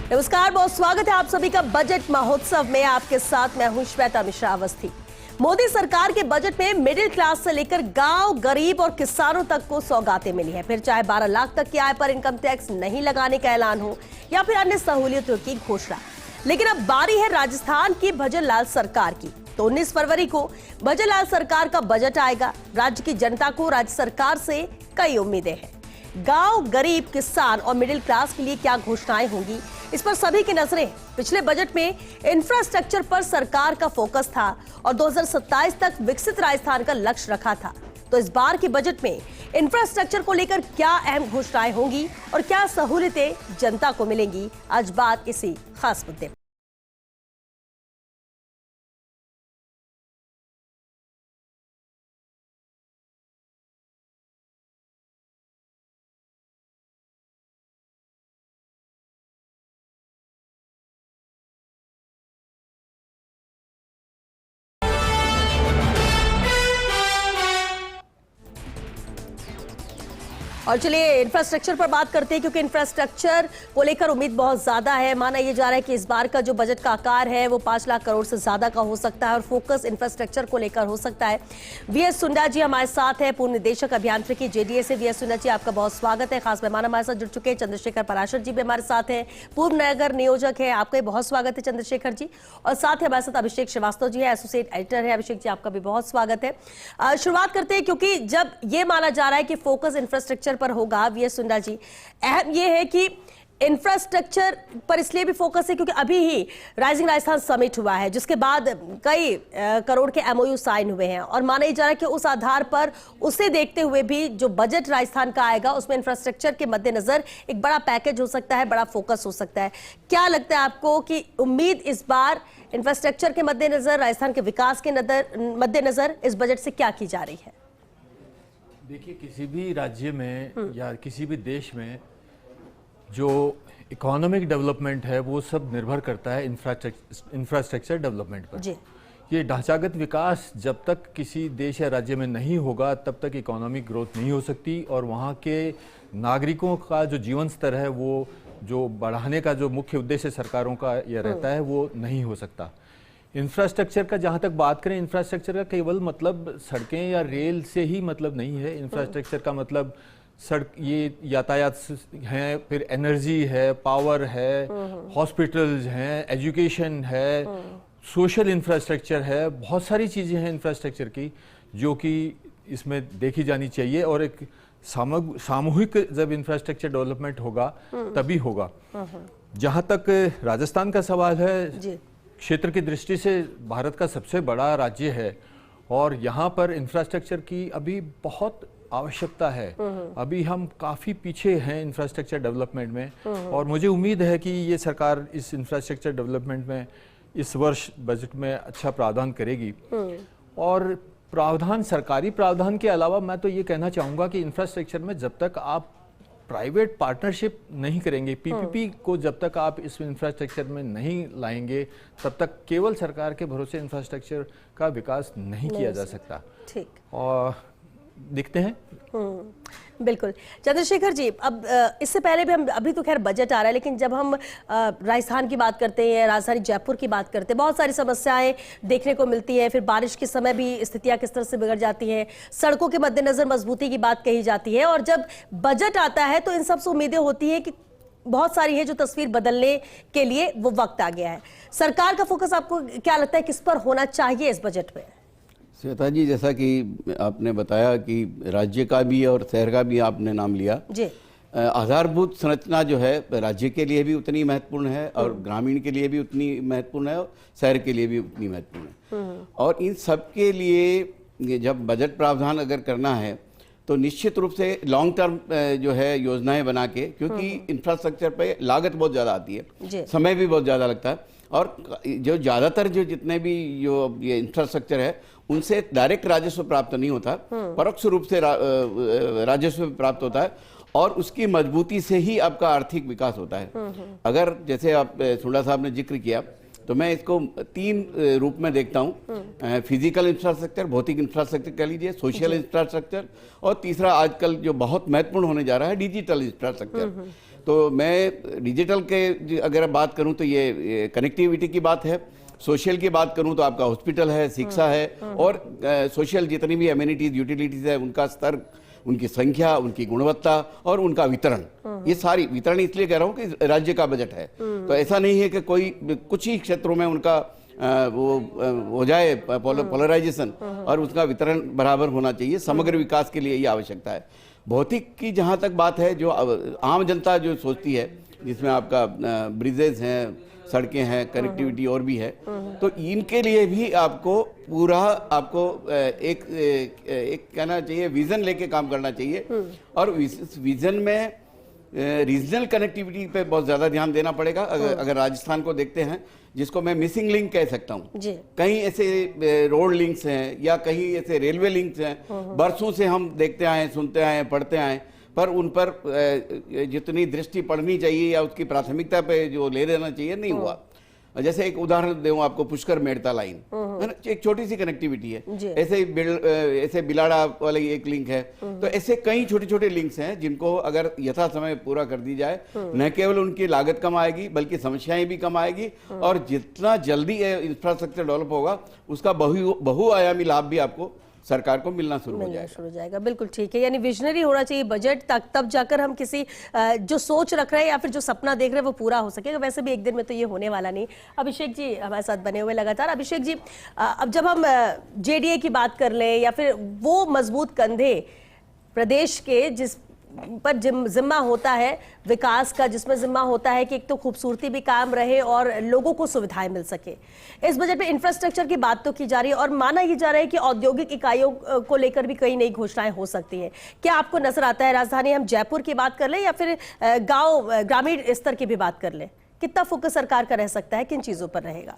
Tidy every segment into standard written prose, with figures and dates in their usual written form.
नमस्कार, बहुत स्वागत है आप सभी का बजट महोत्सव में। आपके साथ मैं हूं श्वेता मिश्रा अवस्थी। मोदी सरकार के बजट में मिडिल क्लास से लेकर गांव, गरीब और किसानों तक को सौगातें मिली है। फिर चाहे 12 लाख तक की आय पर इनकम टैक्स नहीं लगाने का ऐलान हो या फिर अन्य सहूलियतों की घोषणा। लेकिन अब बारी है राजस्थान की भजन लाल सरकार की। तो 19 फरवरी को भजन लाल सरकार का बजट आएगा। राज्य की जनता को राज्य सरकार से कई उम्मीदें हैं। गांव, गरीब, किसान और मिडिल क्लास के लिए क्या घोषणाएं होंगी, इस पर सभी की नजरें। पिछले बजट में इंफ्रास्ट्रक्चर पर सरकार का फोकस था और 2027 तक विकसित राजस्थान का लक्ष्य रखा था। तो इस बार के बजट में इंफ्रास्ट्रक्चर को लेकर क्या अहम घोषणाएं होंगी और क्या सहूलियतें जनता को मिलेंगी, आज बात इसी खास मुद्दे पर। और चलिए इंफ्रास्ट्रक्चर पर बात करते हैं, क्योंकि इंफ्रास्ट्रक्चर को लेकर उम्मीद बहुत ज्यादा है। माना यह जा रहा है कि इस बार का जो बजट का आकार है वो 5 लाख करोड़ से ज्यादा का हो सकता है और फोकस इंफ्रास्ट्रक्चर को लेकर हो सकता है। वीएस सुंडा जी हमारे साथ है, पूर्व निदेशक अभियांत्रिकी जेडीए से। वीएस सुंडा जी, आपका बहुत स्वागत है। खास मेहमान हमारे साथ जुड़ चुके हैं, चंद्रशेखर पराशर जी भी हमारे साथ हैं, पूर्व नगर नियोजक है। आपका बहुत स्वागत है चंद्रशेखर जी। और साथ ही हमारे साथ अभिषेक श्रीवास्तव जी है, एसोसिएट एडिटर है। अभिषेक जी, आपका भी बहुत स्वागत है। शुरुआत करते हैं, क्योंकि जब ये माना जा रहा है कि फोकस इंफ्रास्ट्रक्चर पर होगा, वीएस सुंडा जी, अहम यह है कि इंफ्रास्ट्रक्चर पर इसलिए भी फोकस है क्योंकि अभी ही राइजिंग राजस्थान समिट हुआ है, जिसके बाद कई करोड़ के एमओयू साइन हुए हैं और माना जा रहा है कि उस आधार पर उसे देखते हुए भी जो बजट राजस्थान का आएगा उसमें इंफ्रास्ट्रक्चर के मद्देनजर एक बड़ा पैकेज हो सकता है, बड़ा फोकस हो सकता है। क्या लगता है आपको कि उम्मीद इस बार इंफ्रास्ट्रक्चर के मद्देनजर, राजस्थान के विकास के मद्देनजर इस बजट से क्या की जा रही है? देखिए, किसी भी राज्य में या किसी भी देश में जो इकोनॉमिक डेवलपमेंट है वो सब निर्भर करता है इंफ्रास्ट्रक्चर डेवलपमेंट पर जी। ये ढांचागत विकास जब तक किसी देश या राज्य में नहीं होगा तब तक इकोनॉमिक ग्रोथ नहीं हो सकती और वहाँ के नागरिकों का जो जीवन स्तर है वो जो बढ़ाने का जो मुख्य उद्देश्य सरकारों का यह रहता है वो नहीं हो सकता। इंफ्रास्ट्रक्चर का जहाँ तक बात करें, इंफ्रास्ट्रक्चर का केवल मतलब सड़कें या रेल से ही मतलब नहीं है। इंफ्रास्ट्रक्चर का मतलब सड़क, ये यातायात हैं, फिर एनर्जी है, पावर है, हॉस्पिटल्स हैं, एजुकेशन है, सोशल इंफ्रास्ट्रक्चर है, बहुत सारी चीज़ें हैं इंफ्रास्ट्रक्चर की जो कि इसमें देखी जानी चाहिए। और एक सामूहिक जब इंफ्रास्ट्रक्चर डेवलपमेंट होगा तभी होगा। जहाँ तक राजस्थान का सवाल है, क्षेत्र की दृष्टि से भारत का सबसे बड़ा राज्य है और यहाँ पर इंफ्रास्ट्रक्चर की अभी बहुत आवश्यकता है। अभी हम काफ़ी पीछे हैं इंफ्रास्ट्रक्चर डेवलपमेंट में और मुझे उम्मीद है कि ये सरकार इस इंफ्रास्ट्रक्चर डेवलपमेंट में इस वर्ष बजट में अच्छा प्रावधान करेगी। और प्रावधान, सरकारी प्रावधान के अलावा मैं तो ये कहना चाहूँगा कि इंफ्रास्ट्रक्चर में जब तक आप प्राइवेट पार्टनरशिप नहीं करेंगे, पीपीपी को जब तक आप इस इंफ्रास्ट्रक्चर में नहीं लाएंगे तब तक केवल सरकार के भरोसे इंफ्रास्ट्रक्चर का विकास नहीं किया जा सकता। ठीक, और दिखते हैं। बिल्कुल चंद्रशेखर जी, अब इससे पहले भी हम, अभी तो खैर बजट आ रहा है, लेकिन जब हम राजस्थान की बात करते हैं, राजधानी जयपुर की बात करते हैं, बहुत सारी समस्याएं देखने को मिलती है। फिर बारिश के समय भी स्थितियां किस तरह से बिगड़ जाती हैं, सड़कों के मद्देनजर मजबूती की बात कही जाती है। और जब बजट आता है तो इन सबसे उम्मीदें होती है कि बहुत सारी है जो तस्वीर बदलने के लिए वो वक्त आ गया है। सरकार का फोकस आपको क्या लगता है किस पर होना चाहिए इस बजट में? श्वेता जी, जैसा कि आपने बताया कि राज्य का भी और शहर का भी आपने नाम लिया जी। आधारभूत संरचना जो है राज्य के लिए भी उतनी महत्वपूर्ण है और ग्रामीण के लिए भी उतनी महत्वपूर्ण है और शहर के लिए भी उतनी महत्वपूर्ण है। और इन सब के लिए जब बजट प्रावधान अगर करना है तो निश्चित रूप से लॉन्ग टर्म जो है योजनाएं बना के, क्योंकि इंफ्रास्ट्रक्चर पे लागत बहुत ज़्यादा आती है, समय भी बहुत ज़्यादा लगता है और जो ज़्यादातर जो जितने भी जो ये इंफ्रास्ट्रक्चर है उनसे डायरेक्ट राजस्व प्राप्त नहीं होता, परोक्ष रूप से राजस्व प्राप्त होता है और उसकी मजबूती से ही आपका आर्थिक विकास होता है। अगर जैसे आप सुंडा साहब ने जिक्र किया तो मैं इसको 3 रूप में देखता हूँ, फिजिकल इंफ्रास्ट्रक्चर, भौतिक इंफ्रास्ट्रक्चर कह लीजिए, सोशल इंफ्रास्ट्रक्चर और तीसरा आजकल जो बहुत महत्वपूर्ण होने जा रहा है डिजिटल इंफ्रास्ट्रक्चर। तो मैं डिजिटल के अगर बात करूं तो ये कनेक्टिविटी की बात है, सोशल की बात करूं तो आपका हॉस्पिटल है, शिक्षा है, और सोशल जितनी भी एमिनिटीज यूटिलिटीज है उनका स्तर, उनकी संख्या, उनकी गुणवत्ता और उनका वितरण, ये सारी वितरण इसलिए कह रहा हूं कि राज्य का बजट है। तो ऐसा नहीं है कि कोई कुछ ही क्षेत्रों में उनका वो हो जाए पोलराइजेशन, और उसका वितरण बराबर होना चाहिए। समग्र विकास के लिए ये आवश्यकता है। भौतिक की जहाँ तक बात है, जो आम जनता जो सोचती है, जिसमें आपका ब्रिजेज हैं, सड़कें हैं, कनेक्टिविटी और भी है, तो इनके लिए भी आपको पूरा एक कहना चाहिए विजन लेके काम करना चाहिए। और विजन में रीजनल कनेक्टिविटी पे बहुत ज़्यादा ध्यान देना पड़ेगा। अगर राजस्थान को देखते हैं, जिसको मैं मिसिंग लिंक कह सकता हूँ, कहीं ऐसे रोड लिंक्स हैं या कहीं ऐसे रेलवे लिंक्स हैं, बरसों से हम देखते आए, सुनते आए, पढ़ते आए, पर उन पर जितनी दृष्टि पड़नी चाहिए या उसकी प्राथमिकता पे जो ले लेना चाहिए नहीं हुआ। जैसे एक उदाहरण दूं आपको, पुष्कर मेड़ता लाइन है ना, एक छोटी सी कनेक्टिविटी है, ऐसे बिलाड़ा वाली एक लिंक है। तो ऐसे कई छोटे छोटे लिंक्स हैं जिनको अगर यथा समय पूरा कर दी जाए, न केवल उनकी लागत कम आएगी बल्कि समस्याएं भी कम आएगी, और जितना जल्दी इंफ्रास्ट्रक्चर डेवलप होगा उसका बहुआयामी लाभ भी आपको सरकार को मिलना शुरू हो जाएगा। बिल्कुल ठीक है, यानी विजनरी होना चाहिए बजट, तब जाकर हम किसी जो सोच रख रहे हैं या फिर जो सपना देख रहे हैं वो पूरा हो सकेगा। वैसे भी एक दिन में तो ये होने वाला नहीं। अभिषेक जी हमारे साथ बने हुए लगातार। अभिषेक जी, अब जब हम जेडीए की बात कर लें या फिर वो मजबूत कंधे प्रदेश के जिस पर जिम्मा होता है विकास का, जिसमें जिम्मा होता है कि एक तो खूबसूरती भी काम रहे और लोगों को सुविधाएं मिल सके, इस बजट में इंफ्रास्ट्रक्चर की बात तो की जा रही है और माना ये जा रहा है कि औद्योगिक इकाइयों को लेकर भी कई नई घोषणाएं हो सकती हैं। क्या आपको नजर आता है, राजधानी हम जयपुर की बात कर लें या फिर गांव ग्रामीण स्तर की भी बात कर लें, कितना फोकस सरकार का रह सकता है, किन चीजों पर रहेगा?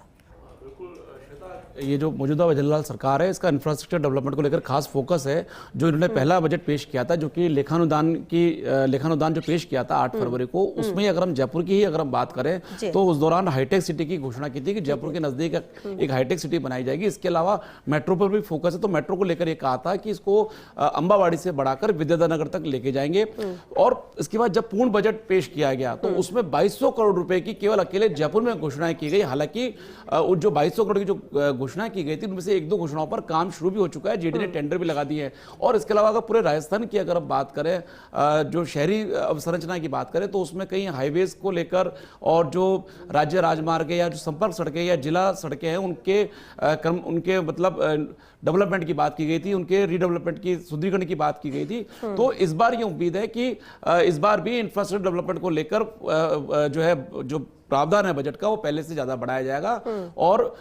ये जो मौजूदा वजनलाल सरकार है, इसका इंफ्रास्ट्रक्चर डेवलपमेंट को लेकर खास फोकस है। जो इन्होंने पहला बजट पेश किया था, जो कि लेखानुदान जो पेश किया था 8 फरवरी को, उसमें अगर हम जयपुर की ही अगर हम बात करें तो उस दौरान हाईटेक सिटी की घोषणा की थी कि जयपुर के नजदीक एक हाईटेक सिटी बनाई जाएगी। इसके अलावा मेट्रो पर भी फोकस है। तो मेट्रो को लेकर ये कहा था कि इसको अंबावाड़ी से बढ़ाकर विद्याधर नगर तक लेके जाएंगे। और इसके बाद जब पूर्ण बजट पेश किया गया तो उसमें 2200 करोड़ रुपए की केवल अकेले जयपुर में घोषणाएं की गई। हालांकि जो 2200 करोड़ की जो घोषणा की गई थी उनमें से 1-2 घोषणाओं पर काम शुरू भी हो चुका है, जेडी ने टेंडर भी लगा दिए हैं। और इसके अलावा अगर पूरे राजस्थान की अगर हम बात करें, जो शहरी अवसंरचना की बात करें, तो उसमें कई हाईवेज को लेकर और जो राज्य राजमार्ग या जो संपर्क सड़कें या जिला सड़कें हैं उनके मतलब डेवलपमेंट की बात की गई थी, उनके रीडेवलपमेंट की, सुदृढ़ीकरण की बात की गई थी। तो इस बार ये उम्मीद है कि इस बार भी इंफ्रास्ट्रक्चर डेवलपमेंट को लेकर जो प्रावधान है बजट का वो पहले से ज्यादा बढ़ाया जाएगा। और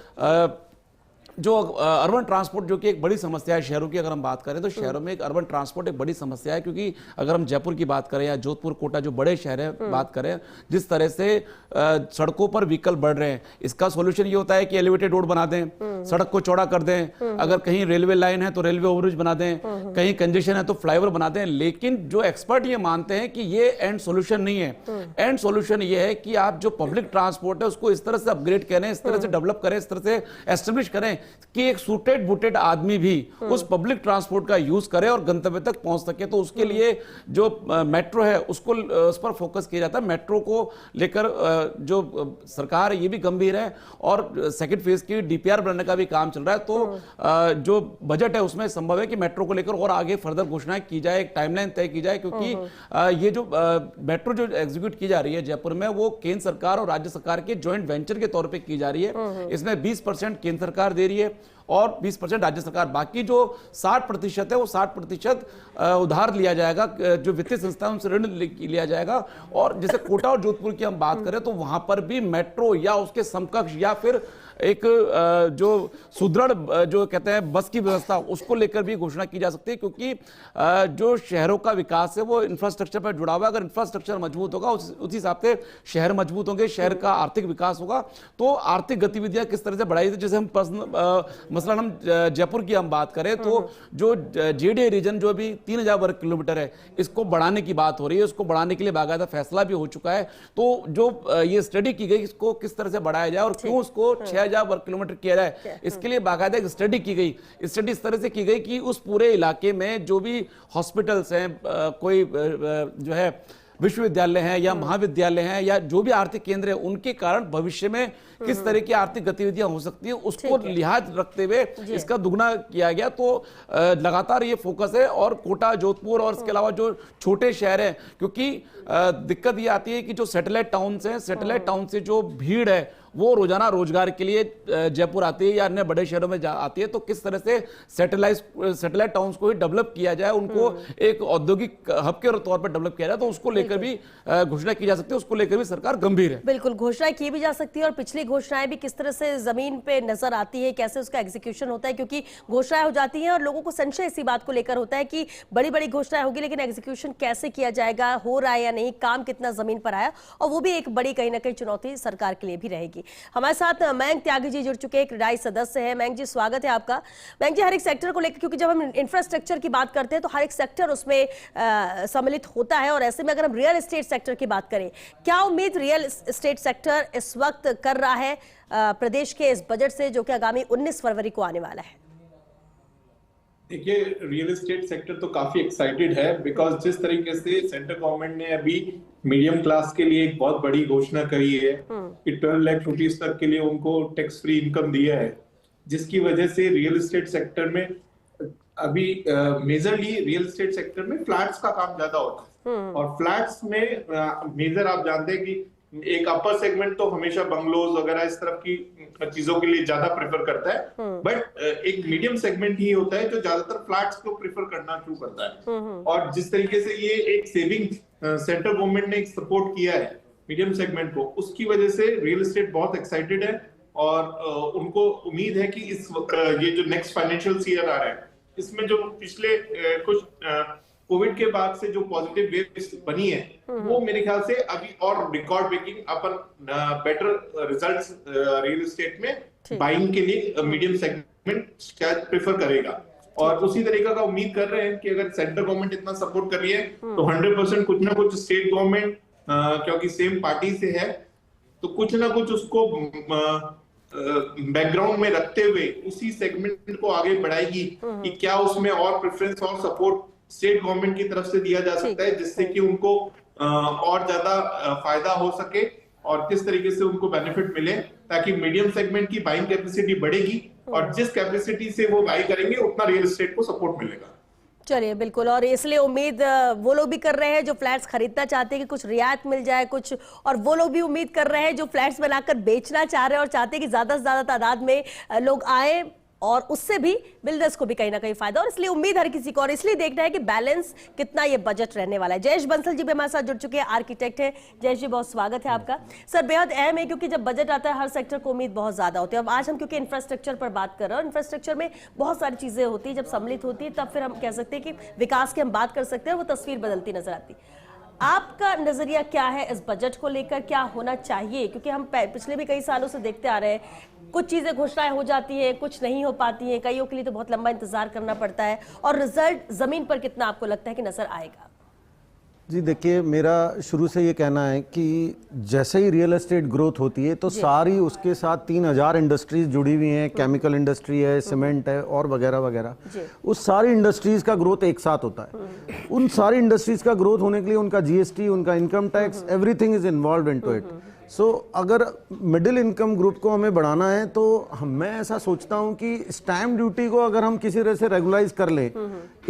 जो अर्बन ट्रांसपोर्ट जो कि एक बड़ी समस्या है शहरों की, अगर हम बात करें तो शहरों में एक अर्बन ट्रांसपोर्ट एक बड़ी समस्या है। क्योंकि अगर हम जयपुर की बात करें या जोधपुर, कोटा जो बड़े शहर हैं बात करें, जिस तरह से सड़कों पर व्हीकल बढ़ रहे हैं, इसका सॉल्यूशन ये होता है कि एलिवेटेड रोड बना दें, सड़क को चौड़ा कर दें, अगर कहीं रेलवे लाइन है तो रेलवे ओवरब्रिज बना दें, कहीं कंजेशन है तो फ्लाईओवर बना दें। लेकिन जो एक्सपर्ट ये मानते हैं कि ये एंड सोल्यूशन नहीं है। एंड सोल्यूशन ये है कि आप जो पब्लिक ट्रांसपोर्ट है उसको इस तरह से अपग्रेड करें, इस तरह से डेवलप करें, इस तरह से एस्टेब्लिश करें कि एक सूटेड बूटेड आदमी भी उस पब्लिक ट्रांसपोर्ट का यूज करे और गंतव्य तक पहुंच सके। तो उसके लिए जो मेट्रो है उसको उस पर फोकस किया जाता है। मेट्रो को लेकर जो सरकार है ये भी गंभीर है और सेकंड फेज की डीपीआर बनाने का भी काम चल रहा है। तो जो बजट है उसमें संभव है कि मेट्रो को लेकर और आगे फर्दर घोषणाएं की जाए, एक टाइमलाइन तय की जाए। क्योंकि ये जो मेट्रो जो एग्जीक्यूट की जा रही है जयपुर में, वो केंद्र सरकार और राज्य सरकार के ज्वाइंट वेंचर के तौर पे की जा रही है। इसमें 20% केंद्र सरकार दे रही है और 20% राज्य सरकार। बाकी जो 60% है वो 60% उधार लिया जाएगा, जो वित्तीय संस्थान उनसे ऋण लिया जाएगा। और जैसे कोटा और जोधपुर की हम बात करें तो वहां पर भी मेट्रो या उसके समकक्ष या फिर एक जो सुदृढ़ जो कहते हैं बस की व्यवस्था, उसको लेकर भी घोषणा की जा सकती है। क्योंकि जो शहरों का विकास है वो इंफ्रास्ट्रक्चर पर जुड़ा हुआ है। अगर इंफ्रास्ट्रक्चर मजबूत होगा उसी हिसाब से शहर मजबूत होंगे, शहर का आर्थिक विकास होगा। तो आर्थिक गतिविधियां किस तरह से बढ़ाई, जैसे हम मसलन हम जयपुर की हम बात करें तो जो जेडीए रीजन जो अभी 3000 वर्ग किलोमीटर है, इसको बढ़ाने की बात हो रही है। इसको बढ़ाने के लिए बाकायदा फैसला भी हो चुका है। तो जो ये स्टडी की गई इसको किस तरह से बढ़ाया जाए और क्यों उसको 6000 वर्ग किलोमीटर किया जाए, इसके लिए बाकायदा एक स्टडी की गई। स्टडी इस तरह से की गई कि उस पूरे इलाके में जो भी हॉस्पिटल्स हैं, कोई जो है विश्वविद्यालय हैं या महाविद्यालय हैं या जो भी आर्थिक केंद्र है, उनके कारण भविष्य में किस तरह की आर्थिक गतिविधियां हो सकती है, उसको लिहाज रखते हुए इसका दुगना किया गया। तो लगातार ये फोकस है। और कोटा, जोधपुर और इसके अलावा जो छोटे शहर हैं, क्योंकि दिक्कत ये आती है कि जो सैटेलाइट टाउन्स हैं, सैटेलाइट टाउन से जो भीड़ है वो रोजाना रोजगार के लिए जयपुर आती है या अन्य बड़े शहरों में आती है। तो किस तरह से सैटेलाइट टाउन्स को ही डेवलप किया जाए, उनको एक औद्योगिक हब के तौर पर डेवलप किया जाए, तो उसको लेकर भी घोषणा की जा सकती है, उसको लेकर भी सरकार गंभीर है। बिल्कुल, घोषणा की भी जा सकती है और पिछली घोषणाएं भी किस तरह से जमीन पे नजर आती है, कैसे उसका एग्जीक्यूशन होता है, क्योंकि घोषणाएं हो जाती हैं और लोगों को संशय इसी बात को लेकर होता है कि बड़ी बड़ी घोषणाएं होगी लेकिन एग्जीक्यूशन कैसे किया जाएगा, हो रहा है या नहीं, काम कितना जमीन पर आया, और वो भी एक बड़ी कहीं ना कहीं चुनौती सरकार के लिए भी रहेगी। हमारे साथ मयंक त्यागी जी जुड़ चुके हैं, क्रेडाई सदस्य हैं। मयंक जी, स्वागत है आपका। मयंक जी, हर एक सेक्टर को लेकर, क्योंकि जब हम इंफ्रास्ट्रक्चर की बात करते हैं तो हर एक सेक्टर उसमें सम्मिलित होता है, और ऐसे में अगर हम रियल एस्टेट सेक्टर की बात करें, क्या उम्मीद रियल एस्टेट सेक्टर इस वक्त कर रहा है प्रदेश के इस बजट से जो कि आगामी 19 फरवरी को आने वाला है? देखिए, रियल एस्टेट सेक्टर तो काफी एक्साइटेड है, बिकॉज जिस तरीके से सेंट्रल गवर्नमेंट ने अभी मीडियम क्लास के लिए एक बहुत बड़ी घोषणा करी है कि 12 लाख रुपीस तक के लिए उनको टैक्स फ्री इनकम दिया है, जिसकी वजह से रियल एस्टेट सेक्टर में अभी मेजरली रियल एस्टेट सेक्टर में फ्लैट्स का काम ज्यादा होता है। और फ्लैट्स में मेजर आप जानते हैं कि एक अपर सेगमेंट तो हमेशा बंगलोज वगैरह इस तरफ की चीजों के लिए ज्यादा प्रेफर करता है, बट एक मीडियम सेगमेंट ही होता है जो ज्यादातर फ्लैट्स को प्रेफर करना शुरू करता है। और जिस तरीके से ये एक सेविंग सेंट्रल गवर्नमेंट ने एक सपोर्ट किया है मीडियम सेगमेंट को, उसकी वजह से रियल एस्टेट बहुत एक्साइटेड है। और उनको उम्मीद है कि इस ये जो नेक्स्ट फाइनेंशियल ईयर आ रहा है, इसमें जो पिछले कुछ कोविड के बाद से जो पॉजिटिव वेव बनी है, वो मेरे ख्याल से अभी और रिकॉर्ड ब्रेकिंग अपन बेटर रिजल्ट्स रियल एस्टेट में बाइंग के लिए मीडियम सेगमेंट शायद प्रेफर करेगा। और उसी तरीके का उम्मीद कर रहे हैं कि अगर सेंट्रल गवर्नमेंट इतना सपोर्ट कर रही है तो 100% कुछ ना कुछ स्टेट गवर्नमेंट, क्योंकि सेम पार्टी से है, तो कुछ ना कुछ उसको बैकग्राउंड में रखते हुए उसी सेगमेंट को आगे बढ़ाएगी कि क्या उसमें और प्रेफरेंस और सपोर्ट स्टेट गवर्नमेंट की तरफ से दिया जा सकता है, जिससे कि उनको और ज्यादा फायदा हो सके और किस तरीके से उनको बेनिफिट मिले, ताकि मीडियम सेगमेंट की बाइंग कैपेसिटी बढ़ेगी और जिस कैपेसिटी से वो बाई करेंगे उतना रियल एस्टेट को सपोर्ट मिलेगा। चलिए, बिल्कुल, और इसलिए उम्मीद वो लोग भी कर रहे हैं जो फ्लैट्स खरीदना चाहते हैं कि कुछ रियायत मिल जाए कुछ, और वो लोग भी उम्मीद कर रहे हैं जो फ्लैट्स बनाकर बेचना चाह रहे हैं और चाहते हैं कि ज्यादा से ज्यादा तादाद में लोग आए और उससे भी बिल्डर्स को भी कहीं ना कहीं फायदा, और इसलिए उम्मीद हर किसी को, और इसलिए देखना है कि बैलेंस कितना ये बजट रहने वाला है। जयेश बंसल जी भी हमारे साथ जुड़ चुके हैं, आर्किटेक्ट है। जयेश जी, बहुत स्वागत है आपका। सर, बेहद अहम है क्योंकि जब बजट आता है हर सेक्टर को उम्मीद बहुत ज्यादा होती है। अब आज हम क्योंकि इंफ्रास्ट्रक्चर पर बात कर रहे हैं, इंफ्रास्ट्रक्चर में बहुत सारी चीजें होती है, जब सम्मिलित होती है तब फिर हम कह सकते हैं कि विकास की हम बात कर सकते हैं, वो तस्वीर बदलती नजर आती है। आपका नजरिया क्या है इस बजट को लेकर, क्या होना चाहिए? क्योंकि हम पिछले भी कई सालों से देखते आ रहे हैं, कुछ चीजें घोषणाएं हो जाती है, कुछ नहीं हो पाती है, कईयों के लिए तो बहुत लंबा इंतजार करना पड़ता है, और रिजल्ट जमीन पर कितना आपको लगता है कि नजर आएगा? जी देखिए, मेरा शुरू से ये कहना है कि जैसे ही रियल एस्टेट ग्रोथ होती है तो सारी उसके साथ 3000 इंडस्ट्रीज जुड़ी हुई हैं, केमिकल इंडस्ट्री है, सीमेंट है और वगैरह वगैरह। उस सारी इंडस्ट्रीज का ग्रोथ एक साथ होता है। उन सारी इंडस्ट्रीज का ग्रोथ होने के लिए उनका जीएसटी, उनका income tax, everything is involve into it. So अगर मिडिल इनकम ग्रुप को हमें बढ़ाना है तो मैं ऐसा सोचता हूं कि स्टैम्प ड्यूटी को अगर हम किसी तरह से रेगुलाइज कर लें,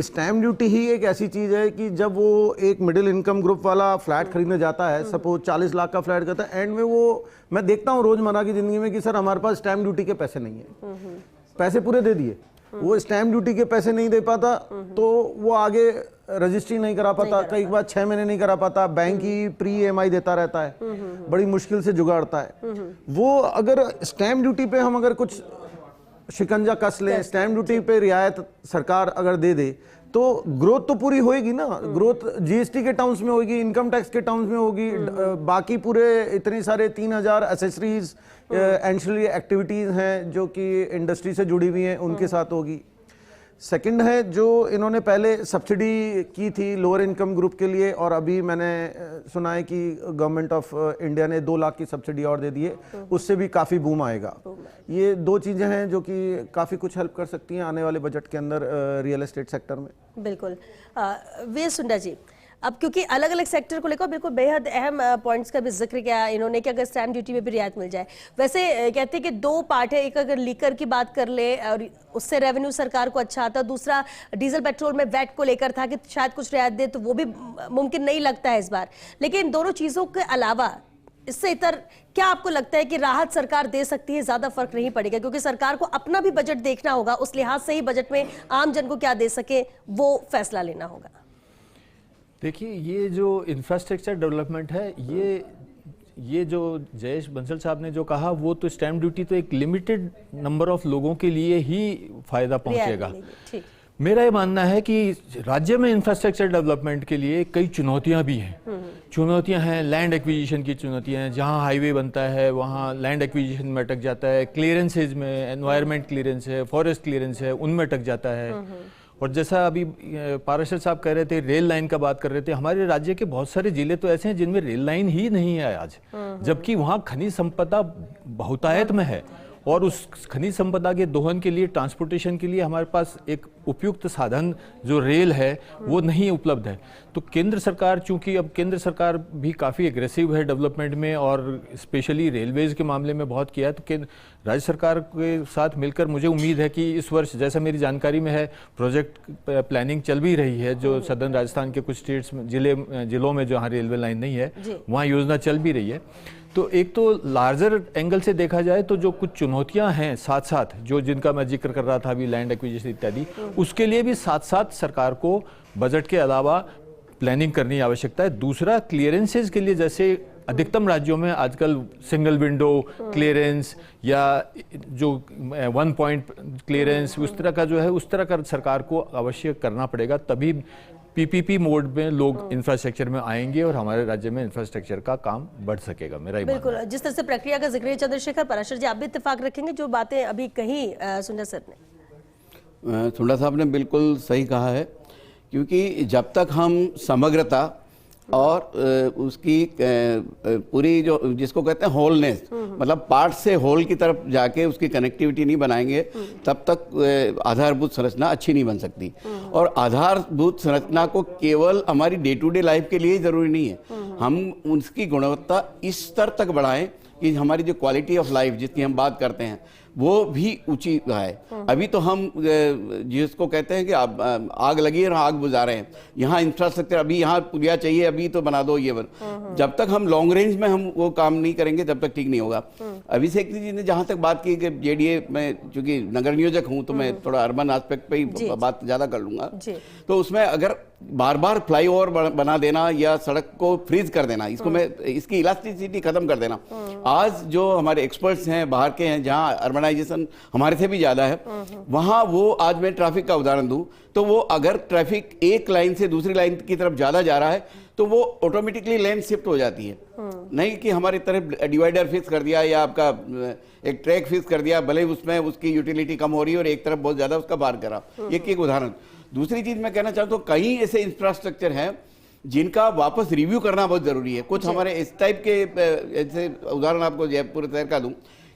स्टैम्प ड्यूटी ही एक ऐसी चीज है कि जब वो एक मिडिल इनकम ग्रुप वाला फ्लैट खरीदने जाता है, सपोज 40 लाख का फ्लैट करता है, एंड में वो, मैं देखता हूँ रोजमर्रा की जिंदगी में कि सर हमारे पास स्टैम्प ड्यूटी के पैसे नहीं है, पैसे पूरे दे दिए, वो स्टैम्प ड्यूटी के पैसे नहीं दे पाता तो वो आगे रजिस्ट्री नहीं करा पाता, कई बार 6 महीने नहीं करा पाता, बैंक ही प्री EMI देता रहता है, बड़ी मुश्किल से जुगाड़ता है। वो अगर स्टैम्प ड्यूटी पे हम अगर कुछ शिकंजा कस लें, स्टैम्प ड्यूटी पे रियायत सरकार अगर दे दे तो ग्रोथ तो पूरी होएगी ना। ग्रोथ जीएसटी के टर्म्स में होगी, इनकम टैक्स के टर्म्स में होगी, बाकी पूरे इतने सारे 3000 एसेसरीज एंशियरी एक्टिविटीज हैं जो कि इंडस्ट्री से जुड़ी हुई हैं, उनके साथ होगी। सेकंड है जो इन्होंने पहले सब्सिडी की थी लोअर इनकम ग्रुप के लिए, और अभी मैंने सुना है कि गवर्नमेंट ऑफ इंडिया ने 2 लाख की सब्सिडी और दे दी है, उससे भी काफ़ी बूम आएगा। ये 2 चीज़ें हैं जो कि काफ़ी कुछ हेल्प कर सकती हैं आने वाले बजट के अंदर रियल एस्टेट सेक्टर में। बिल्कुल। वी सुंडा जी, अब क्योंकि अलग अलग सेक्टर को लेकर बिल्कुल बेहद अहम पॉइंट्स का भी जिक्र किया इन्होंने कि अगर स्टैम्प ड्यूटी में भी रियायत मिल जाए। वैसे कहते हैं कि दो पार्ट है, एक अगर लीकर की बात कर ले और उससे रेवेन्यू सरकार को अच्छा आता, दूसरा डीजल पेट्रोल में वैट को लेकर था कि शायद कुछ रियायत दे, तो वो भी मुमकिन नहीं लगता है इस बार। लेकिन दोनों चीजों के अलावा इससे इतर क्या आपको लगता है कि राहत सरकार दे सकती है, ज्यादा फर्क नहीं पड़ेगा? क्योंकि सरकार को अपना भी बजट देखना होगा, उस लिहाज से ही बजट में आम जन को क्या दे सके वो फैसला लेना होगा। देखिए, ये जो इंफ्रास्ट्रक्चर डेवलपमेंट है, ये जो जयेश बंसल साहब ने जो कहा, वो तो स्टैम्प ड्यूटी तो एक लिमिटेड नंबर ऑफ लोगों के लिए ही फायदा पहुंचेगा। मेरा ये मानना है कि राज्य में इंफ्रास्ट्रक्चर डेवलपमेंट के लिए कई चुनौतियां भी हैं। चुनौतियां हैं, लैंड एक्विजिशन की चुनौतियां हैं, जहां हाईवे बनता है वहां लैंड एक्विजिशन में अटक जाता है, क्लियरेंसेज में एनवायरनमेंट क्लियरेंस है, फॉरेस्ट क्लियरेंस है, उनमें अटक जाता है। और जैसा अभी पाराशर साहब कह रहे थे, रेल लाइन का बात कर रहे थे, हमारे राज्य के बहुत सारे जिले तो ऐसे हैं जिनमें रेल लाइन ही नहीं है आज, जबकि वहां खनिज संपदा बहुतायत में है और उस खनिज संपदा के दोहन के लिए, ट्रांसपोर्टेशन के लिए हमारे पास एक उपयुक्त साधन जो रेल है वो नहीं उपलब्ध है। तो केंद्र सरकार, चूंकि अब केंद्र सरकार भी काफ़ी एग्रेसिव है डेवलपमेंट में और स्पेशली रेलवेज के मामले में बहुत किया है, तो राज्य सरकार के साथ मिलकर मुझे उम्मीद है कि इस वर्ष, जैसा मेरी जानकारी में है, प्रोजेक्ट प्लानिंग चल भी रही है, जो सदर्न राजस्थान के कुछ स्टेट्स में, जिलों में जहाँ रेलवे लाइन नहीं है वहाँ योजना चल भी रही है। तो एक तो लार्जर एंगल से देखा जाए तो जो कुछ चुनौतियां हैं साथ साथ, जो जिनका मैं जिक्र कर रहा था अभी, लैंड एक्विजिशन इत्यादि, उसके लिए भी साथ साथ सरकार को बजट के अलावा प्लानिंग करनी आवश्यकता है। दूसरा, क्लियरेंसेज के लिए, जैसे अधिकतम राज्यों में आजकल सिंगल विंडो क्लियरेंस या जो 1 पॉइंट क्लियरेंस, उस तरह का जो है, उस तरह का सरकार को अवश्य करना पड़ेगा, तभी पीपीपी मोड में लोग इंफ्रास्ट्रक्चर में आएंगे और हमारे राज्य में इंफ्रास्ट्रक्चर का काम बढ़ सकेगा। मेरा ही बिल्कुल, जिस तरह से प्रक्रिया का जिक्र चंद्रशेखर, पराशर जी आप भी इत्तेफाक रखेंगे जो बातें अभी कही सुंदर सर ने? सुंदर साहब ने बिल्कुल सही कहा है, क्योंकि जब तक हम समग्रता और उसकी पूरी जो जिसको कहते हैं होलनेस, मतलब पार्ट से होल की तरफ जाके उसकी कनेक्टिविटी नहीं बनाएंगे, तब तक आधारभूत संरचना अच्छी नहीं बन सकती। और आधारभूत संरचना को केवल हमारी डे टू डे लाइफ के लिए ही जरूरी नहीं है, हम उसकी गुणवत्ता इस स्तर तक बढ़ाएं कि हमारी जो क्वालिटी ऑफ लाइफ जिसकी हम बात करते हैं वो भी ऊंची है। अभी तो हम जिसको कहते हैं कि आग लगी है और आग बुझा रहे हैं, यहाँ इंफ्रास्ट्रक्चर, अभी यहाँ पुलिया चाहिए, अभी तो बना दो, ये जब तक हम लॉन्ग रेंज में हम वो काम नहीं करेंगे तब तक ठीक नहीं होगा। अभिषेक जी ने जहाँ तक बात की कि जेडीए में, चूंकि नगर नियोजक हूँ तो मैं थोड़ा अर्बन एस्पेक्ट पे ही बात ज्यादा कर लूंगा, तो उसमें अगर बार बार फ्लाईओवर बना देना या सड़क को फ्रीज कर देना, इसको मैं इसकी इलास्टिसिटी खत्म कर देना। आज जो हमारे एक्सपर्ट्स हैं बाहर के हैं, जहां अर्बनाइजेशन हमारे से भी ज्यादा है, वहां वो, आज मैं ट्रैफिक का उदाहरण दूं तो वो अगर ट्रैफिक एक लाइन से दूसरी लाइन की तरफ ज्यादा जा रहा है तो वो ऑटोमेटिकली लेन शिफ्ट हो जाती है। नहीं कि हमारी तरफ डिवाइडर फिक्स कर दिया या आपका एक ट्रैक फिक्स कर दिया, भले उसमें उसकी यूटिलिटी कम हो रही है और एक तरफ बहुत ज्यादा उसका बार करा। एक उदाहरण। दूसरी चीज मैं कहना चाहता हूँ, कई ऐसे इंफ्रास्ट्रक्चर हैं जिनका वापस रिव्यू करना बहुत जरूरी है। कुछ हमारे इस टाइप के ऐसे उदाहरण आपको जयपुर शहर का दूं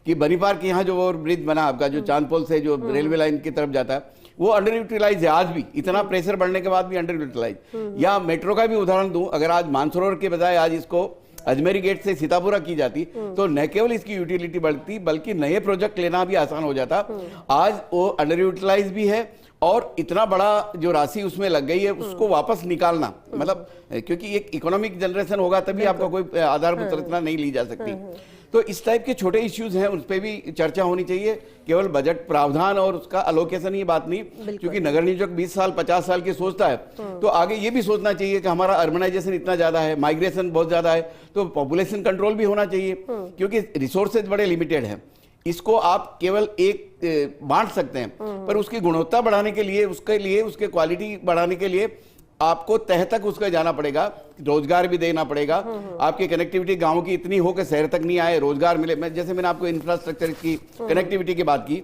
कि बनीपार के यहाँ जो ओवर ब्रिज बना आपका, जो चांदपोल से जो रेलवे लाइन की तरफ जाता है, वो अंडर यूटिलाइज है आज भी, इतना प्रेशर बढ़ने के बाद भी अंडर यूटिलाइज। या मेट्रो का भी उदाहरण दूं, अगर आज मानसरोवर के बजाय आज इसको अजमेरी गेट से सीतापुरा की जाती तो न केवल इसकी यूटिलिटी बढ़ती बल्कि नए प्रोजेक्ट लेना भी आसान हो जाता। आज वो अंडर यूटिलाइज भी है और इतना बड़ा जो राशि उसमें लग गई है उसको वापस निकालना, मतलब क्योंकि एक इकोनॉमिक जनरेशन होगा तभी आपका कोई आधारभूत संरचना नहीं ली जा सकती। तो इस टाइप के छोटे इश्यूज हैं, उस पर भी चर्चा होनी चाहिए। केवल बजट प्रावधान और उसका अलोकेशन ही बात नहीं, क्योंकि नगर नियोजक 20 साल 50 साल की सोचता है तो आगे ये भी सोचना चाहिए कि हमारा अर्बनाइजेशन इतना ज्यादा है, माइग्रेशन बहुत ज्यादा है, तो पॉपुलेशन कंट्रोल भी होना चाहिए, क्योंकि रिसोर्सेज बड़े लिमिटेड हैं। इसको आप केवल एक बांट सकते हैं, पर उसकी गुणवत्ता बढ़ाने के लिए, उसके क्वालिटी बढ़ाने के लिए आपको तह तक उसका जाना पड़ेगा। रोजगार भी देना पड़ेगा। आपकी कनेक्टिविटी गांव की इतनी हो कि शहर तक नहीं आए, रोजगार मिले। जैसे मैंने आपको इंफ्रास्ट्रक्चर की कनेक्टिविटी की बात की,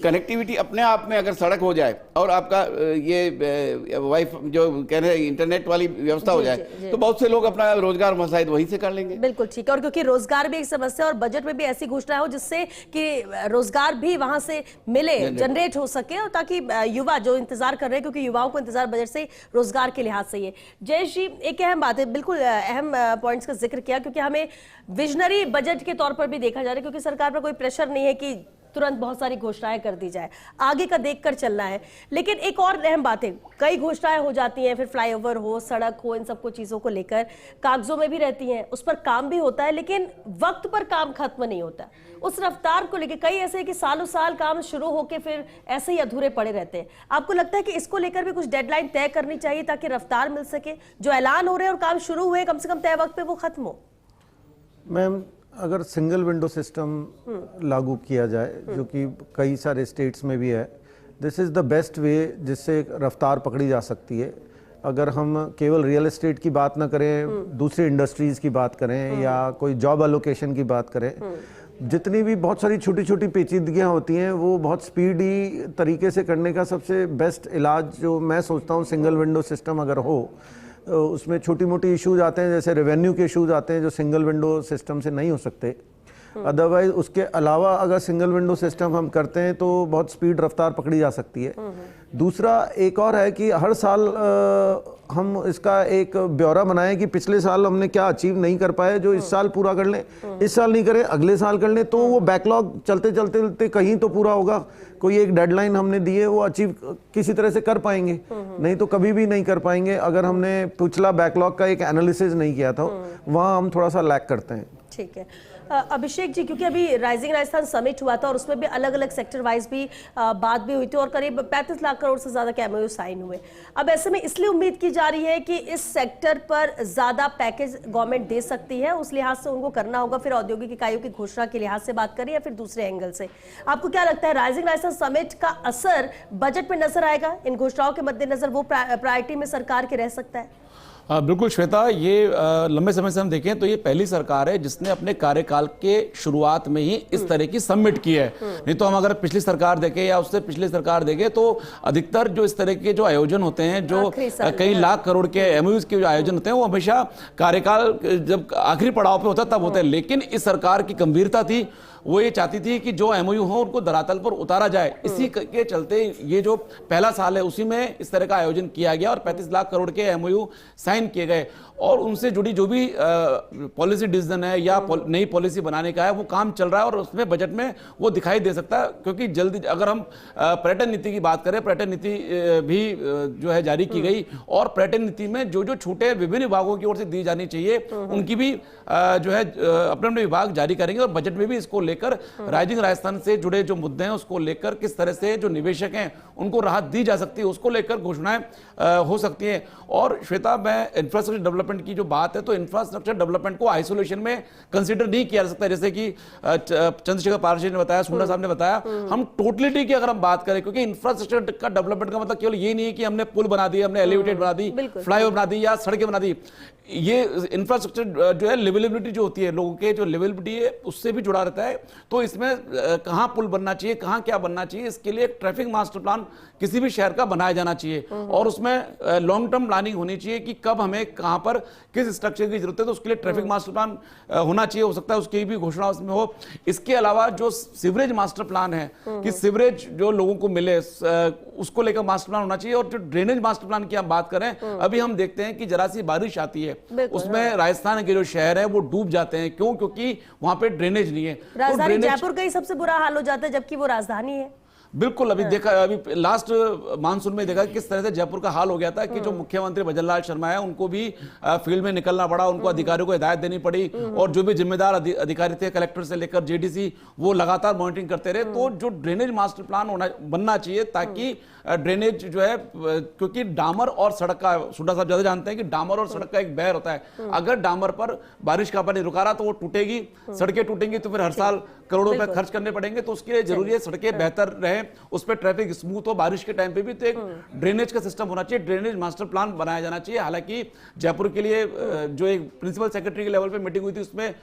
कनेक्टिविटी अपने आप में अगर सड़क हो जाए और आपका ये वाइफ जो कह रहे हैं इंटरनेट वाली व्यवस्था हो जाए, तो बहुत से लोग अपना रोजगार शायद वहीं से कर लेंगे। बिल्कुल ठीक है, और क्योंकि रोजगार भी एक समस्या, और बजट में भी ऐसी घोषणा हो जिससे कि रोजगार भी वहां से मिले, जनरेट हो सके, और ताकि युवा जो इंतजार कर रहे हैं, क्योंकि युवाओं को इंतजार बजट से रोजगार के लिहाज से ही है। जयेश जी, एक अहम बात है, बिल्कुल अहम पॉइंट्स का जिक्र किया, क्योंकि हमें विजनरी बजट के तौर पर भी देखा जा रहा है, क्योंकि सरकार पर कोई प्रेशर नहीं है कि तुरंत बहुत सारी घोषणाएं कर दी जाए, आगे का देखकर चलना है। लेकिन एक और अहम बात है, कई घोषणाएं हो जाती हैं, फिर फ्लाईओवर हो, सड़क हो, इन सबको चीजों को लेकर कागजों में भी रहती हैं, उस पर काम भी होता है, लेकिन वक्त पर काम खत्म नहीं होता। उस रफ्तार को लेकर कई ऐसे कि सालों साल काम शुरू होकर फिर ऐसे ही अधूरे पड़े रहते हैं। आपको लगता है कि इसको लेकर भी कुछ डेडलाइन तय करनी चाहिए ताकि रफ्तार मिल सके, जो ऐलान हो रहे हैं और काम शुरू हुए कम से कम तय वक्त पे वो खत्म हो? मैम, अगर सिंगल विंडो सिस्टम लागू किया जाए, जो कि कई सारे स्टेट्स में भी है, this is the best way जिससे रफ्तार पकड़ी जा सकती है। अगर हम केवल रियल एस्टेट की बात ना करें, दूसरी इंडस्ट्रीज़ की बात करें या कोई जॉब एलोकेशन की बात करें, जितनी भी बहुत सारी छोटी छोटी पेचीदगियाँ होती हैं, वो बहुत स्पीडी तरीके से करने का सबसे बेस्ट इलाज जो मैं सोचता हूँ, सिंगल विंडो सिस्टम अगर हो, उसमें छोटी मोटी इश्यूज आते हैं, जैसे रेवेन्यू के इश्यूज आते हैं जो सिंगल विंडो सिस्टम से नहीं हो सकते। अदरवाइज उसके अलावा अगर सिंगल विंडो सिस्टम हम करते हैं तो बहुत स्पीड रफ्तार पकड़ी जा सकती है। दूसरा एक और है कि हर साल हम इसका एक ब्यौरा बनाएं कि पिछले साल हमने क्या अचीव नहीं कर पाए, जो इस साल पूरा कर लें, इस साल नहीं करें अगले साल कर लें, तो वो बैकलॉग चलते चलते चलते कहीं तो पूरा होगा। कोई एक डेडलाइन हमने दी है, वो अचीव किसी तरह से कर पाएंगे, नहीं तो कभी भी नहीं कर पाएंगे अगर हमने पिछला बैकलॉग का एक एनालिसिस नहीं किया था, वहाँ हम थोड़ा सा लैक करते हैं। ठीक है अभिषेक जी, क्योंकि अभी राइजिंग राजस्थान समिट हुआ था और उसमें भी अलग अलग सेक्टर वाइज भी बात भी हुई थी और करीब 35 लाख करोड़ से ज्यादा के एमओयू साइन हुए। अब ऐसे में इसलिए उम्मीद की जा रही है कि इस सेक्टर पर ज्यादा पैकेज गवर्नमेंट दे सकती है, उस लिहाज से उनको करना होगा, फिर औद्योगिक इकाइयों की घोषणा के लिहाज से बात करें या फिर दूसरे एंगल से। आपको क्या लगता है राइजिंग राजस्थान समिट का असर बजट में नजर आएगा? इन घोषणाओं के मद्देनजर वो प्रायोरिटी में सरकार के रह सकता है? बिल्कुल श्वेता, ये लंबे समय से हम देखें तो ये पहली सरकार है जिसने अपने कार्यकाल के शुरुआत में ही इस तरह की समिट की है। नहीं तो हम अगर पिछली सरकार देखें या उससे पिछली सरकार देखें तो अधिकतर जो इस तरह के जो आयोजन होते हैं, जो कई लाख करोड़ के एमओयूज के जो आयोजन होते हैं, वो हमेशा कार्यकाल जब आखिरी पड़ाव पे होता तब होता है। लेकिन इस सरकार की गंभीरता थी, वो ये चाहती थी कि जो एमओयू हो उनको धरातल पर उतारा जाए। इसी के चलते ये जो पहला साल है उसी में इस तरह का आयोजन किया गया और 35 लाख करोड़ के एमओयू साइन किए गए और उनसे जुड़ी जो भी पॉलिसी डिसीजन है या नई पॉलिसी बनाने का है वो काम चल रहा है और उसमें बजट में वो दिखाई दे सकता है। क्योंकि जल्दी अगर हम पर्यटन नीति की बात करें, पर्यटन नीति भी जो है जारी की गई और पर्यटन नीति में जो जो छूटें विभिन्न विभागों की ओर से दी जानी चाहिए उनकी भी जो है अपने अपने विभाग जारी करेंगे और बजट में भी इसको लेकर राइजिंग राजस्थान से जुड़े जो मुद्दे हैं उसको लेकर किस तरह से जो निवेशक हैं उनको राहत दी जा सकती है उसको लेकर घोषणाएं हो सकती हैं। और श्वेता, मैं इंफ्रास्ट्रक्चर डेवलपमेंट की जो बात है तो इंफ्रास्ट्रक्चर डेवलपमेंट को आइसोलेशन में कंसीडर नहीं किया जा सकता, जैसे कि चंद्रशेखर पारसी ने बताया, सुंदर साहब ने बताया। हम टोटलिटी की अगर हम बात करें, क्योंकि इंफ्रास्ट्रक्चर का डेवलपमेंट का मतलब केवल ये नहीं है कि हमने पुल बना दिए, हमने एलिवेटेड बना दी, फ्लाईओवर बना दी या सड़कें बना दी। ये इंफ्रास्ट्रक्चर जो है लिवेबिलिटी जो होती है, लोगों के जो लिवेबिलिटी है उससे भी जुड़ा रहता है। तो इसमें कहां पुल बनना चाहिए, कहां क्या बनना चाहिए, इसके लिए एक ट्रैफिक मास्टर प्लान किसी भी शहर का बनाया जाना चाहिए और उसमें लॉन्ग टर्म प्लानिंग होनी चाहिए कि कब हमें कहां पर किस स्ट्रक्चर की जरूरत है, तो उसके लिए ट्रैफिक मास्टर प्लान होना चाहिए। हो सकता है उसकी भी घोषणा उसमें हो। इसके अलावा जो सीवरेज मास्टर प्लान है कि सीवरेज जो लोगों को मिले उसको लेकर मास्टर प्लान होना चाहिए। और जो ड्रेनेज मास्टर प्लान की हम बात करें, अभी हम देखते हैं कि जरा सी बारिश आती है उसमें राजस्थान के जो शहर है वो डूब जाते हैं। क्यों? क्योंकि वहां पे ड्रेनेज नहीं है। राजधानी जयपुर का ही सबसे बुरा हाल हो जाता है जबकि वो राजधानी है। बिल्कुल, अभी देखा, अभी लास्ट मानसून में देखा किस तरह से जयपुर का हाल हो गया था कि जो मुख्यमंत्री भजनलाल शर्मा है उनको भी फील्ड में निकलना पड़ा, उनको अधिकारियों को हिदायत देनी पड़ी और जो भी जिम्मेदार अधिकारी थे कलेक्टर से लेकर जेडीसी वो लगातार मॉनिटरिंग करते रहे। तो जो ड्रेनेज मास्टर प्लान बनना चाहिए ताकि ड्रेनेज जो है, क्योंकि डामर और सड़क का, सुंडा साहब ज्यादा जानते हैं कि डामर और सड़क का एक बहर होता है। अगर डामर पर बारिश का पानी रुका रहा तो वो टूटेगी, सड़कें टूटेंगी तो फिर हर साल करोड़ों रुपए खर्च करने पड़ेंगे। तो उसके लिए जरूरी है सड़कें बेहतर रहे हैं उस पर ट्रैफिक स्मूथ हो, बारिश के टाइम पे भी, तो एक ड्रेनेज का सिस्टम होना चाहिए, ड्रेनेज मास्टर प्लान बनाया जाना चाहिए। हालांकि जयपुर के लिए जो एक प्रिंसिपल सेक्रेटरी के लेवल पे मीटिंग हुई थी उसमें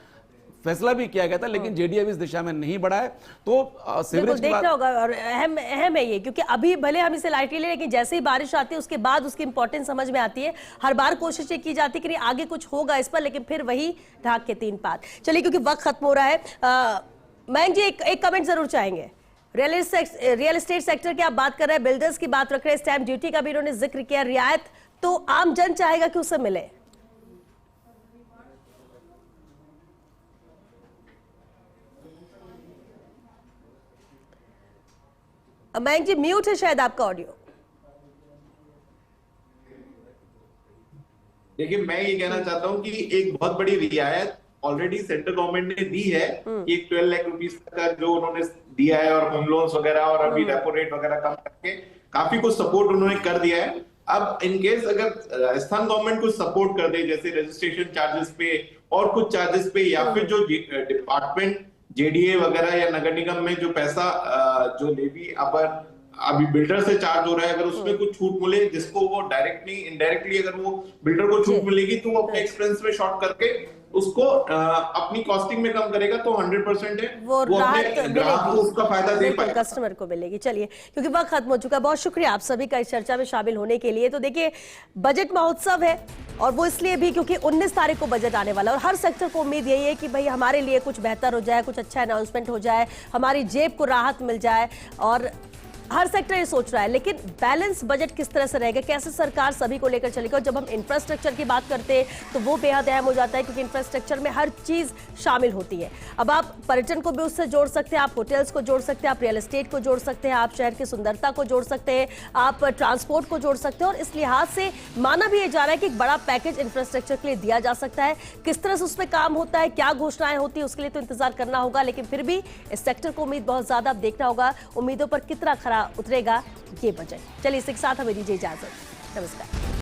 फैसला भी किया गया था, लेकिन जेडीए इस दिशा में नहीं बढ़ा है। तो सीवरेज देखना होगा और अहम है ये, क्योंकि अभी भले हम इसे लाइटली ले, लेकिन जैसे ही बारिश आती है उसके बाद उसकी इंपॉर्टेंस समझ में आती है। हर बार कोशिश ये की जाती है कि आगे कुछ होगा इस पर, लेकिन फिर वही ढाक के तीन पात। चलिए, क्योंकि वक्त खत्म हो रहा है, मयंक जी एक कमेंट जरूर चाहेंगे। रियल एस्टेट सेक्टर की आप बात कर रहे हैं, बिल्डर्स की बात रख रहे हैं, स्टैंप ड्यूटी का भी इन्होंने जिक्र किया, रियायत तो आम जन चाहेगा कि उसे मिले। मयंक जी म्यूट है शायद आपका ऑडियो। देखिए, मैं ये कहना चाहता हूँ कि एक बहुत बड़ी रियायत ऑलरेडी सेंट्रल गवर्नमेंट ने दी है कि 12 लाख रुपीस का जो उन्होंने दिया है, और होम लोन्स वगैरह और अभी रेपो रेट वगैरह कम करके काफी कुछ सपोर्ट उन्होंने कर दिया है। अब इन केस अगर राजस्थान गवर्नमेंट कुछ सपोर्ट कर दे, जैसे रजिस्ट्रेशन चार्जेस पे और कुछ चार्जेस पे, या फिर जो डिपार्टमेंट जेडीए वगैरह या नगर निगम में जो पैसा जो लेवी अभी बिल्डर से चार्ज हो रहा है, अगर उसमें कुछ छूट मिले, जिसको वो डायरेक्टली इनडायरेक्टली अगर वो बिल्डर को छूट मिलेगी तो वो अपने एक्सपेंस में शॉर्ट करके उसको अपनी कॉस्टिंग में कम करेगा, तो 100% है वो अपने ग्राहक को उसका फायदा दे पाएगा, कस्टमर को मिलेगी। चलिए, क्योंकि वक्त खत्म हो चुका है, बहुत शुक्रिया आप सभी का इस चर्चा में शामिल होने के लिए। तो देखिए, बजट महोत्सव है, और वो इसलिए भी क्योंकि 19 तारीख को बजट आने वाला है, और हर सेक्टर को उम्मीद यही है कि भाई हमारे लिए कुछ बेहतर हो जाए, कुछ अच्छा अनाउंसमेंट हो जाए, हमारी जेब को राहत मिल जाए, और हर सेक्टर ये सोच रहा है। लेकिन बैलेंस बजट किस तरह से रहेगा, कैसे सरकार सभी को लेकर चलेगी। और जब हम इंफ्रास्ट्रक्चर की बात करते हैं तो वो बेहद अहम हो जाता है, क्योंकि इंफ्रास्ट्रक्चर में हर चीज शामिल होती है। अब आप पर्यटन को भी उससे जोड़ सकते हैं, आप होटल्स को जोड़ सकते हैं, आप रियल एस्टेट को जोड़ सकते हैं, आप शहर की सुंदरता को जोड़ सकते हैं, आप ट्रांसपोर्ट को जोड़ सकते हैं। और इस लिहाज से माना भी ये जा रहा है कि एक बड़ा पैकेज इंफ्रास्ट्रक्चर के लिए दिया जा सकता है। किस तरह से उस पर काम होता है, क्या घोषणाएं होती है, उसके लिए तो इंतजार करना होगा। लेकिन फिर भी इस सेक्टर को उम्मीद बहुत ज्यादा, अब देखना होगा उम्मीदों पर कितना खरा उतरेगा ये बजट। चलिए, इसके साथ हमें दीजिए इजाजत। नमस्कार।